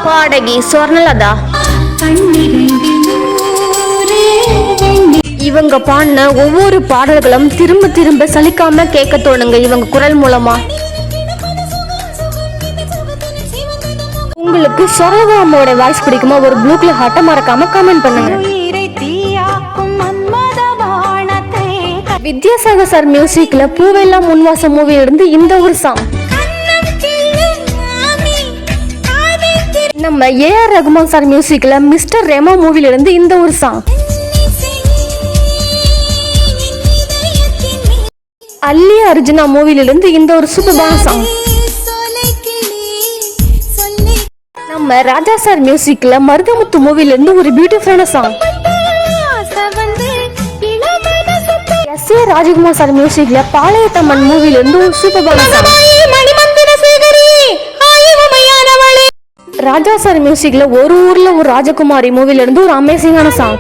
பாடகி சொர்ணலதா. இவங்க பாடின ஒவ்வொரு பாடல்களும் திரும்ப திரும்ப சலிக்காம கேட்க தோணுங்க இவங்க குரல் மூலமா. உங்களுக்கு சொர்ணலதா அம்மாவோட வாய்ஸ் பிடிக்குமா? ஒரு ப்ளூ கலர் ஹார்ட்டை மறக்காம கமெண்ட் பண்ணுங்க. வித்யாசாகர் சார் மியூசிக்ல பூவெல்லாம் முன்வாசம் மூவில இருந்து இந்த ஒரு சாங். நம்ம ஏஆர் ரகுமான் சார் மியூசிக்ல மிஸ்டர் ரெமோ மூவில இருந்து இந்த ஒரு சாங். அல்லி அர்ஜுனா மூவில இருந்து இந்த ஒரு சூப்பரான சாங். நம்ம ராஜா சார் மியூசிக்ல மருதமுத்து மூவில இருந்து ஒரு பியூட்டிஃபுல்லான சாங். எஸ்.ஏ. ராஜகுமார் சார் மியூசிக்ல பாளையத்தம்மன் மூவில இருந்து ஒரு சூப்பரான சாங். ராஜா சார் மியூசிக்ல ஒரு ஊர்ல ஒரு ராஜகுமாரி மூவில இருந்து ஒரு அமேசிங்கான சாங்.